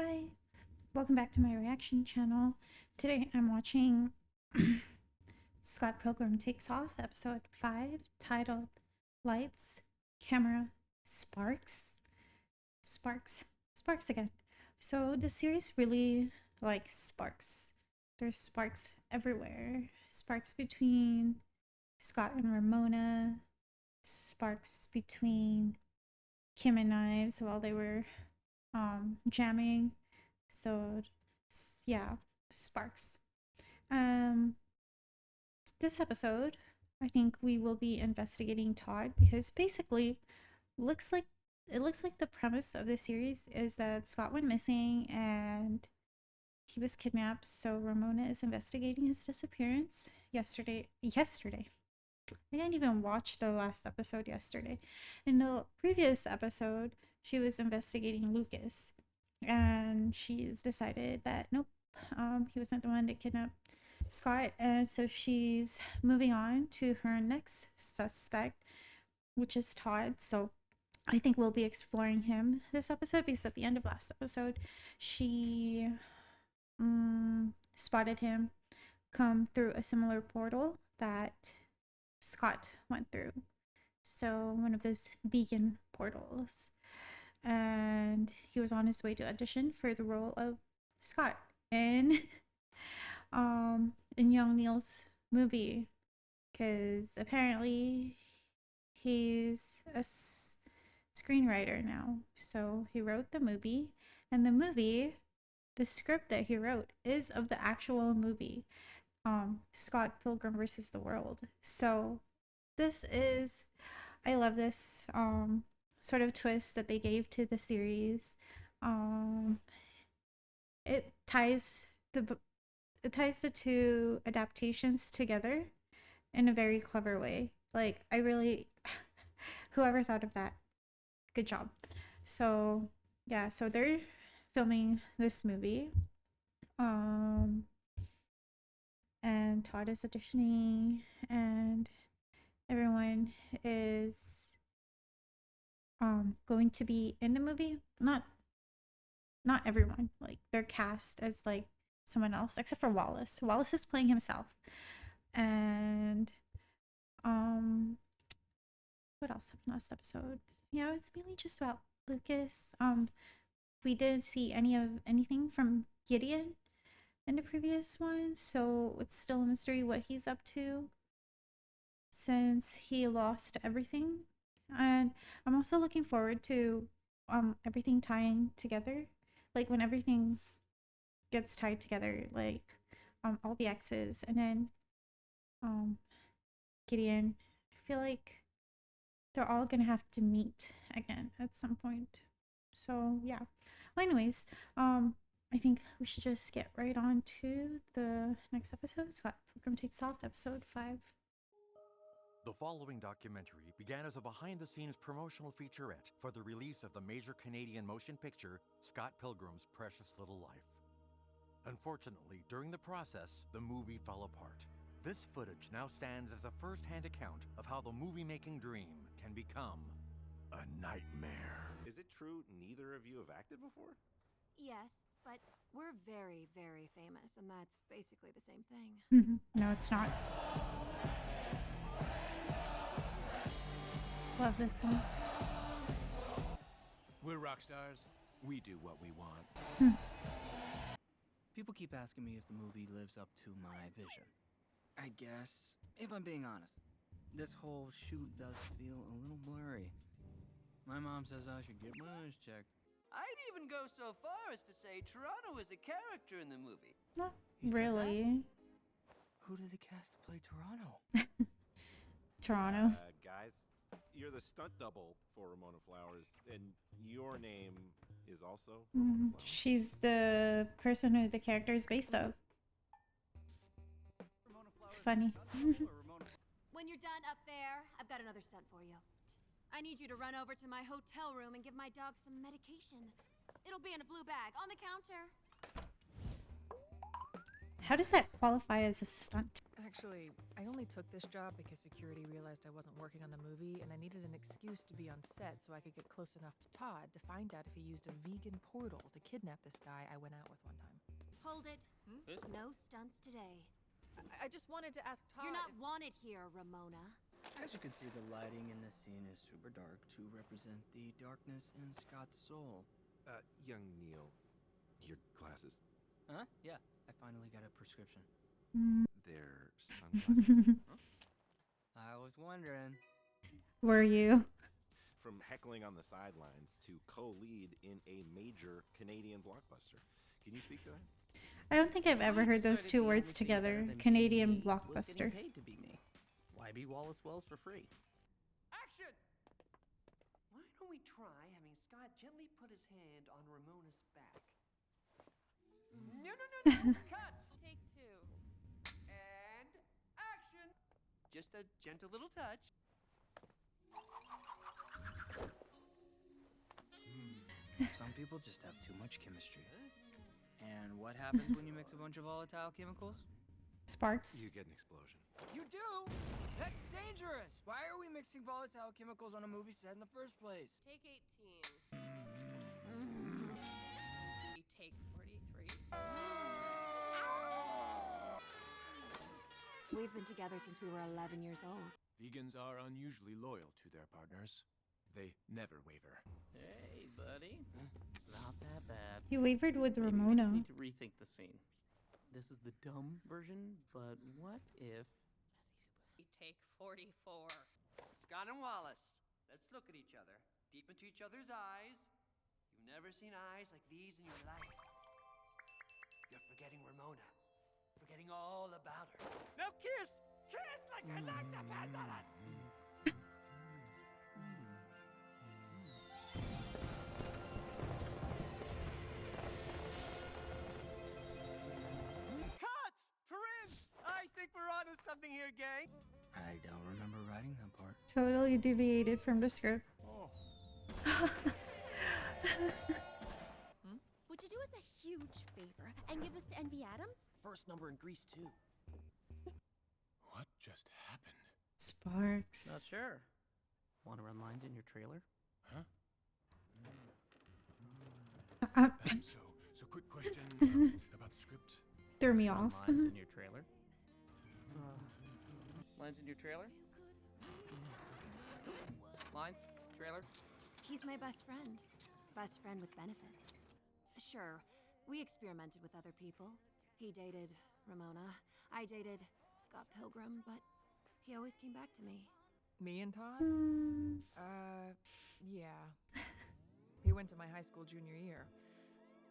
Hi, welcome back to my reaction channel. Today I'm watching Scott Pilgrim Takes Off, episode 5, titled Lights, Camera, Sparks. Sparks again. So the series really likes sparks. There's sparks everywhere. Sparks between Scott and Ramona. Sparks between Kim and Knives while they were jamming. So yeah, sparks. um this episode I think we will be investigating Todd, because basically looks like it looks like the premise of this series is that Scott went missing and he was kidnapped, so Ramona is investigating his disappearance. Yesterday I didn't even watch the last episode yesterday. In the previous episode, she was investigating Lucas, and she's decided that nope, he wasn't the one that kidnapped Scott, and so she's moving on to her next suspect, which is Todd. So I think we'll be exploring him this episode, because at the end of last episode, she spotted him come through a similar portal that Scott went through. So one of those vegan portals. And he was on his way to audition for the role of Scott in Young Neil's movie, because apparently he's a screenwriter now. So he wrote the movie, and the script that he wrote is of the actual movie, Scott Pilgrim versus the World. So I love this sort of twist that they gave to the series. It ties the two adaptations together in a very clever way. Like, I really whoever thought of that, good job. So yeah, so they're filming this movie. And Todd is auditioning, and everyone is going to be in the movie. Not everyone, like they're cast as like someone else except for Wallace. Wallace is playing himself. And what else happened last episode? Yeah, it was mainly just about Lucas. We didn't see anything from Gideon in the previous one, so it's still a mystery what he's up to since he lost everything. And I'm also looking forward to everything tying together, like when everything gets tied together, like all the exes, and then Gideon. I feel like they're all gonna have to meet again at some point. So yeah. Well, anyways, I think we should just get right on to the next episode. Scott Pilgrim Takes Off, episode 5. The following documentary began as a behind-the-scenes promotional featurette for the release of the major Canadian motion picture, Scott Pilgrim's Precious Little Life. Unfortunately, during the process, the movie fell apart. This footage now stands as a first-hand account of how the movie-making dream can become a nightmare. Is it true neither of you have acted before? Yes, but we're very, very famous, and that's basically the same thing. No, it's not. Love this one. We're rock stars. We do what we want. People keep asking me if the movie lives up to my vision. I guess, if I'm being honest, this whole shoot does feel a little blurry. My mom says I should get my eyes checked. I'd even go so far as to say Toronto is a character in the movie. Not You said really. Who did they cast to play Toronto? Toronto. Guys, you're the stunt double for Ramona Flowers, and your name is also Ramona Flowers? She's the person who the character is based of. It's funny. When you're done up there, I've got another stunt for you. I need you to run over to my hotel room and give my dog some medication. It'll be in a blue bag on the counter. How does that qualify as a stunt? Actually, I only took this job because security realized I wasn't working on the movie and I needed an excuse to be on set so I could get close enough to Todd to find out if he used a vegan portal to kidnap this guy I went out with one time. Hold it. No stunts today. I just wanted to ask Todd. You're not wanted here, Ramona. As you can see, the lighting in this scene is super dark to represent the darkness in Scott's soul. Young Neil, your glasses, Huh? Yeah, I finally got a prescription. they're sunglasses. I was wondering. Were you? From heckling on the sidelines to co-lead in a major Canadian blockbuster. Can you speak to that? I don't think I've ever heard those two words together. Canadian blockbuster. Paid to be me. Why be Wallace Wells for free? Action! Why don't we try having Scott gently put his hand on Ramona's back? No, cut! Take two. And action! Just a gentle little touch. Some people just have too much chemistry. And what happens when you mix a bunch of volatile chemicals? Sparks. You get an explosion. You do? That's dangerous! Why are we mixing volatile chemicals on a movie set in the first place? Take 18. Take 43. We've been together since we were 11 years old. Vegans are unusually loyal to their partners. They never waver. Hey, buddy. It's not that bad. He wavered with Maybe we Ramona. just need to rethink the scene. This is the dumb version, but what if... Take 44. Scott and Wallace, let's look at each other, deep into each other's eyes. You've never seen eyes like these in your life. You're forgetting Ramona. Forgetting all about her. Now kiss! Kiss like I like the pants on it! Cut! Prince! I think we're onto something here, gang. I don't remember writing that part. Totally deviated from the script. Would you do us a huge favor and give this to Envy Adams? First number in Grease, too. What just happened? Sparks. Not sure. Want to run lines in your trailer? Huh? Uh, So quick question about the script. threw me Run off. lines in your trailer? Lines in your trailer? Lines? Trailer? He's my best friend. Best friend with benefits. Sure, we experimented with other people. He dated Ramona. I dated Scott Pilgrim, but he always came back to me. Me and Todd? Yeah. He went to my high school junior year.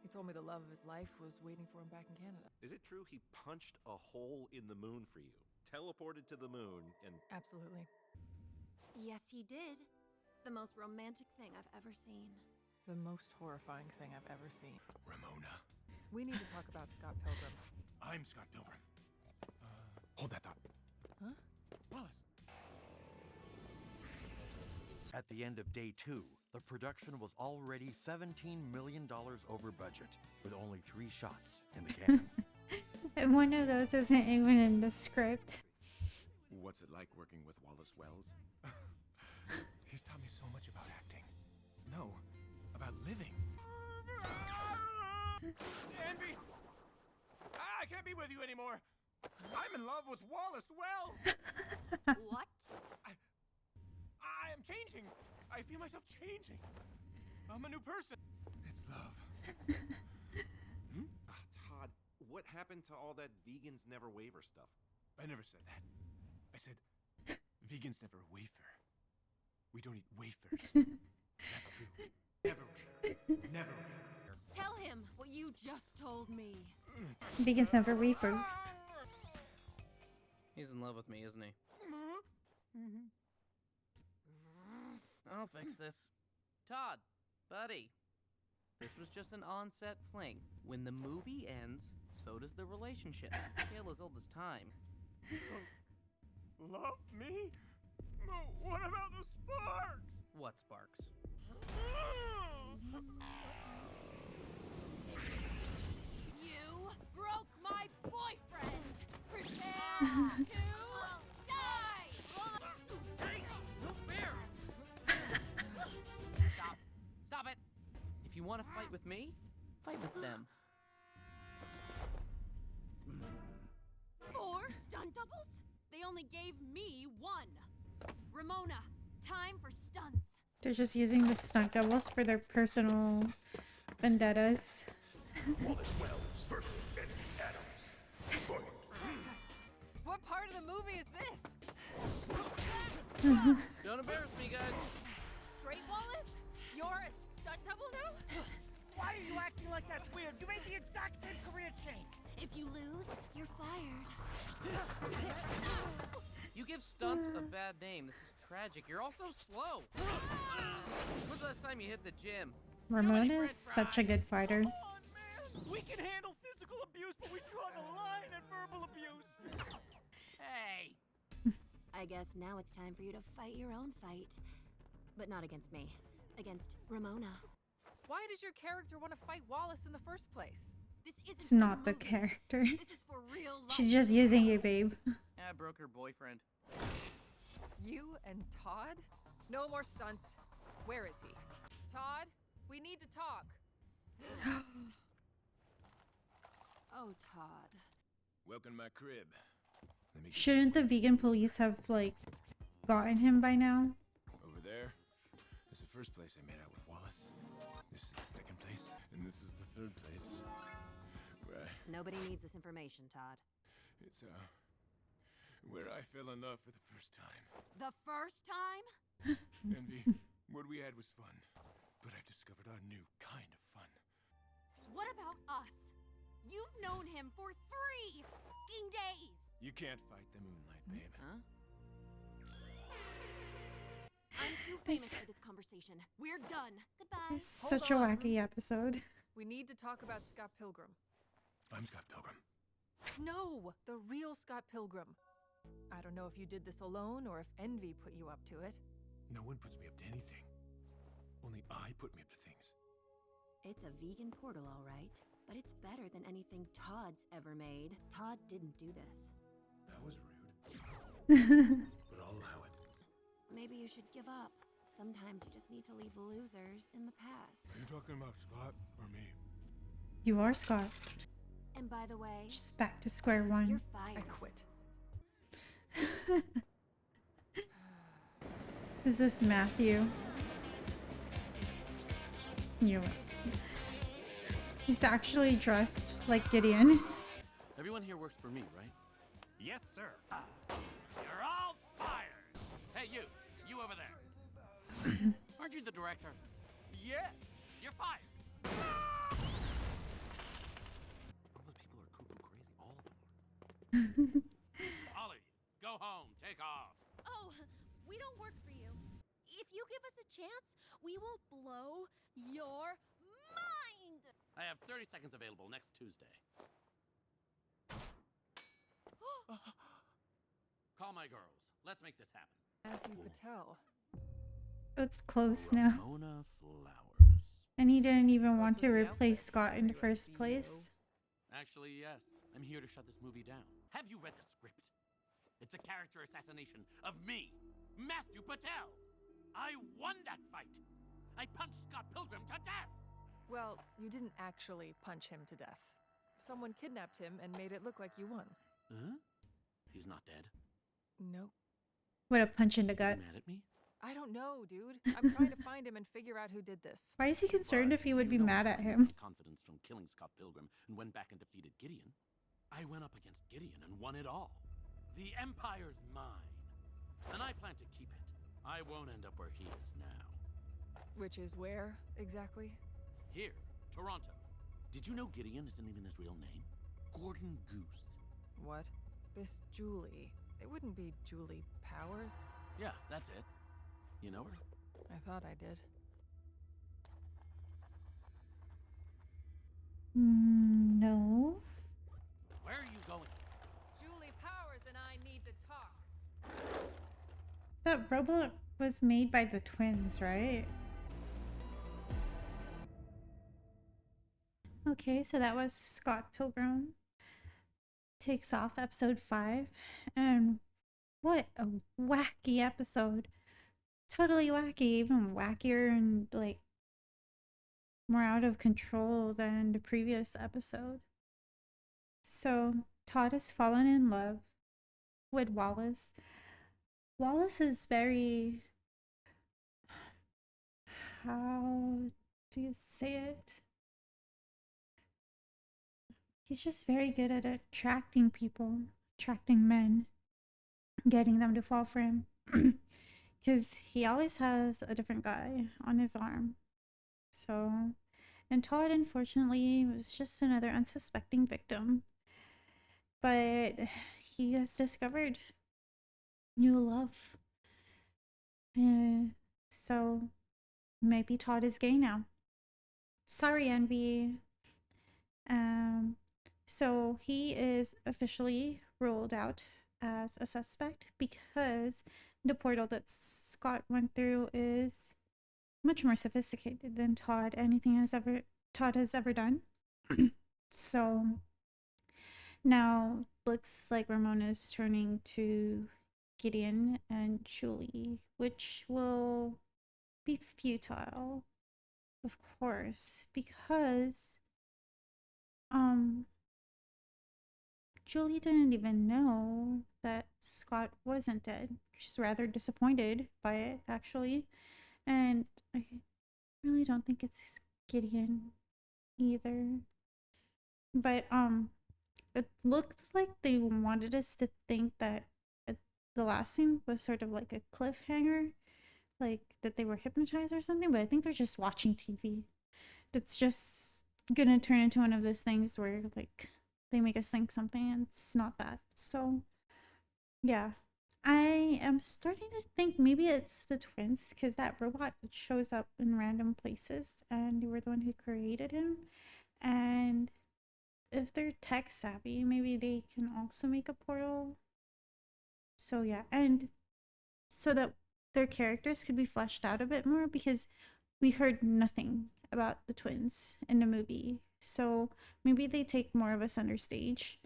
He told me the love of his life was waiting for him back in Canada. Is it true he punched a hole in the moon for you? Teleported to the moon and... Absolutely. Yes, he did. The most romantic thing I've ever seen. The most horrifying thing I've ever seen. Ramona. We need to talk about Scott Pilgrim. I'm Scott Pilgrim. Hold that thought. Huh? Wallace. At the end of day 2, the production was already $17 million over budget, with only 3 shots in the can. And one of those isn't even in the script. What's it like working with Wallace Wells? He's taught me so much about acting. No, about living. Envy! I can't be with you anymore. I'm in love with Wallace Wells. What? I am changing. I feel myself changing. I'm a new person. It's love. Todd, what happened to all that vegans never waver stuff? I never said that. I said, vegans never wafer. We don't eat wafers. That's true. Never wafer. Never wafer. Tell him what you just told me. Vegans never wafer. He's in love with me, isn't he? I'll fix this. Todd, buddy. This was just an on-set fling. When the movie ends, so does the relationship. Tale as old as time. Love me? What about the sparks? What sparks? You broke my boyfriend! with me? Fight with them. 4 stunt doubles? They only gave me 1. Ramona, time for stunts. They're just using the stunt doubles for their personal vendettas. Wallace Wells versus Envy Adams. Fight. What part of the movie is this? Don't embarrass me, guys. Straight Wallace? You're a stunt double now? Why are you acting like that's weird? You made the exact same career change. If you lose, you're fired. You give stunts a bad name. This is tragic. You're also slow. When's the last time you hit the gym? Ramona is such a good fighter. Come on, man. We can handle physical abuse, but we draw the line at verbal abuse. Hey! I guess now it's time for you to fight your own fight. But not against me. Against Ramona. Why does your character want to fight Wallace in the first place? This isn't It's for not the movie. character. This is for real life. She's just using you, babe. I broke her boyfriend. You and Todd? No more stunts. Where is he? Todd, we need to talk. Oh, Todd. Welcome to my crib. Let me Shouldn't the vegan police have, like, gotten him by now? over there. This is the first place I made out with Wallace. This is the second place, and this is the third place. Where Nobody needs this information, Todd. it's where I fell in love for the first time. The first time? Envy, what we had was fun, but I've discovered our new kind of fun. What about us? You've known him for 3 fucking days. You can't fight the moonlight, babe. Huh? I'm too famous for this conversation. We're done. Goodbye. It's such a on. wacky episode. We need to talk about Scott Pilgrim. I'm Scott Pilgrim. No, the real Scott Pilgrim. I don't know if you did this alone or if Envy put you up to it. No one puts me up to anything. Only I put me up to things. It's a vegan portal, all right. But it's better than anything Todd's ever made. Todd didn't do this. That was rude. But I'll allow it. Maybe you should give up. Sometimes you just need to leave losers in the past. Are you talking about Scott or me? You are Scott. And by the way, Just back to square you're one. I fired. quit. Is this Matthew? Knew it. He's actually dressed like Gideon. Everyone here works for me, right? Yes, sir. You're all fired. Hey, you! You over there! Aren't you the director? Yes. You're fired! All those people are cuckoo crazy. All of them are. Ollie, go home. Take off. Oh, we don't work for you. If you give us a chance, we will blow your mind. I have 30 seconds available next Tuesday. Call my girls. Let's make this happen. Matthew Patel. It's close now. Ramona Flowers. And he didn't even want What's to with the replace outfit? Scott in the Are you a first CEO? place. Actually, yes. I'm here to shut this movie down. Have you read the script? It's a character assassination of me, Matthew Patel. I won that fight. I punched Scott Pilgrim to death. Well, you didn't actually punch him to death. Someone kidnapped him and made it look like you won. Huh? He's not dead. Nope. What a punch in the Is gut. he mad at me? I don't know, dude. I'm trying to find him and figure out who did this. Why is he concerned But if he would you be know mad I at got him? confidence from killing Scott Pilgrim and went back and defeated Gideon. I went up against Gideon and won it all. The Empire's mine, and I plan to keep it. I won't end up where he is now. Which is where, exactly? Here, Toronto. Did you know Gideon isn't even his real name? Gordon Goose. What? This Julie. It wouldn't be Julie Powers? Yeah, that's it. You know her? I thought I did. No. Where are you going? Julie Powers and I need to talk. That robot was made by the twins, right? Okay, so that was Scott Pilgrim Takes Off, episode 5. And what a wacky episode. Totally wacky, even wackier and like more out of control than the previous episode. So Todd has fallen in love with Wallace. Wallace is very, how do you say it? He's just very good at attracting people, attracting men, getting them to fall for him. Because he always has a different guy on his arm. So, and Todd, unfortunately, was just another unsuspecting victim. But he has discovered new love. So, maybe Todd is gay now. Sorry, Envy. So he is officially ruled out as a suspect because the portal that Scott went through is much more sophisticated than Todd has ever done. So now looks like Ramona's turning to Gideon and Julie, which will be futile, of course, because Julie didn't even know that Scott wasn't dead. She's rather disappointed by it, actually. And I really don't think it's Gideon either. But it looked like they wanted us to think that the last scene was sort of like a cliffhanger, like that they were hypnotized or something, but I think they're just watching TV. It's just gonna turn into one of those things where like they make us think something and it's not that. So yeah, I am starting to think maybe it's the twins because that robot shows up in random places and they were the one who created him. And if they're tech savvy, maybe they can also make a portal. So yeah, and so that their characters could be fleshed out a bit more because we heard nothing about the twins in the movie. So maybe they take more of a center stage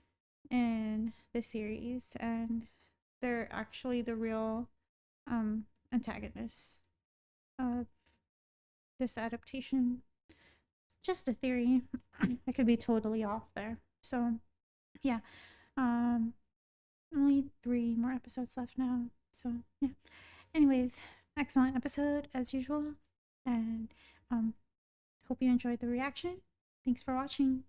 in the series and they're actually the real antagonists of this adaptation. Just a theory. I could be totally off there. So yeah. Only 3 more episodes left now. So yeah. Anyways, excellent episode as usual. And hope you enjoyed the reaction. Thanks for watching.